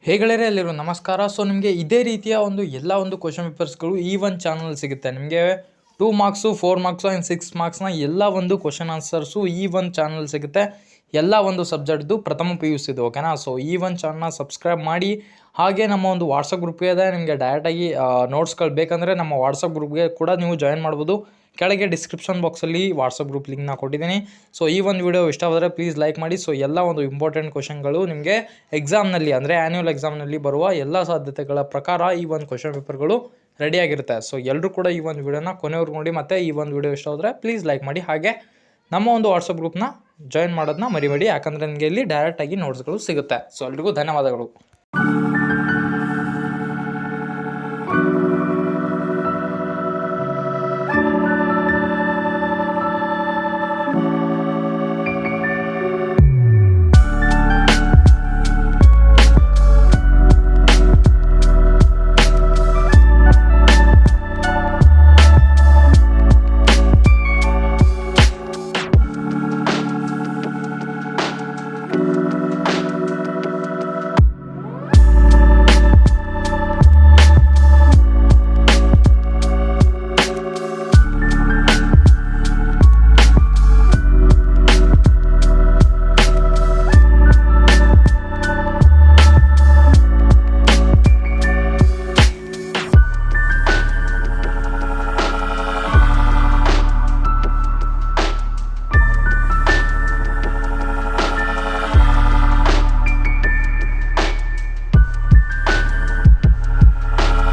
ಹೇ ಗೆಳೆಯರೇ, ಎಲ್ಲರಿಗೂ ನಮಸ್ಕಾರ. ಸೊ ನಿಮಗೆ ಇದೇ ರೀತಿಯ ಎಲ್ಲ ಕ್ವಶನ್ ಪೇಪರ್ಸ್ಗಳು ಈ ಒಂದು ಚಾನಲ್ ಸಿಗುತ್ತೆ. ನಿಮಗೆ 2 ಮಾರ್ಕ್ಸು 4 ಮಾರ್ಕ್ಸು ಆ್ಯಂಡ್ 6 ಮಾರ್ಕ್ಸ್ನ ಎಲ್ಲ ಕ್ವಶನ್ ಆನ್ಸರ್ಸು ಈ ಒಂದು ಚಾನಲ್ ಸಿಗುತ್ತೆ. ಎಲ್ಲ ಸಬ್ಜೆಕ್ಟ್ದು ಪ್ರಥಮ PUC ಇದು, ಓಕೆನಾ. ಸೊ ಈ ಒಂದು ಚಾನಲ್ನ ಸಬ್ಸ್ಕ್ರೈಬ್ ಮಾಡಿ. ಹಾಗೆ ನಮ್ಮ ವಾಟ್ಸಪ್ ಗ್ರೂಪ್ಗೆ ಇದೆ, ನಿಮಗೆ ಡೈರೆಕ್ಟಾಗಿ ನೋಟ್ಸ್ಗಳು ಬೇಕಂದರೆ ನಮ್ಮ ವಾಟ್ಸಪ್ ಗ್ರೂಪ್ಗೆ ಕೂಡ ನೀವು ಜಾಯಿನ್ ಮಾಡ್ಬೋದು. ಕೆಳಗೆ ಡಿಸ್ಕ್ರಿಪ್ಷನ್ ಬಾಕ್ಸಲ್ಲಿ ವಾಟ್ಸಪ್ ಗ್ರೂಪ್ ಲಿಂಕ್ನ ಕೊಟ್ಟಿದ್ದೀನಿ. ಸೊ ಈ ಒಂದು ವಿಡಿಯೋ ಇಷ್ಟವಾದರೆ ಪ್ಲೀಸ್ ಲೈಕ್ ಮಾಡಿ. ಸೊ ಎಲ್ಲ ಇಂಪಾರ್ಟೆಂಟ್ ಕ್ವಶನ್ಗಳು ನಿಮಗೆ ಎಕ್ಸಾಮ್ನಲ್ಲಿ ಅಂದರೆ ಆ್ಯನ್ಯುವಲ್ ಎಕ್ಸಾಮ್ನಲ್ಲಿ ಬರುವ ಎಲ್ಲ ಸಾಧ್ಯತೆಗಳ ಪ್ರಕಾರ ಈ ಒಂದು ಕ್ವಶನ್ ಪೇಪರ್ಗಳು ರೆಡಿಯಾಗಿರುತ್ತೆ. ಸೊ ಎಲ್ಲರೂ ಕೂಡ ಈ ಒಂದು ವಿಡಿಯೋನ ಕೊನೆವರೆಗೂ ನೋಡಿ. ಮತ್ತು ಈ ಒಂದು ವಿಡಿಯೋ ಇಷ್ಟ ಆದರೆ ಪ್ಲೀಸ್ ಲೈಕ್ ಮಾಡಿ. ಹಾಗೆ ನಮ್ಮ ವಾಟ್ಸಪ್ ಗ್ರೂಪ್ನ ಜಾಯಿನ್ ಮಾಡೋದನ್ನ ಮರಿಬೇಡಿ, ಯಾಕಂದರೆ ನಿಮಗೆ ಇಲ್ಲಿ ಡೈರೆಕ್ಟಾಗಿ ನೋಟ್ಸ್ಗಳು ಸಿಗುತ್ತೆ. ಸೊ ಎಲ್ರಿಗೂ ಧನ್ಯವಾದಗಳು.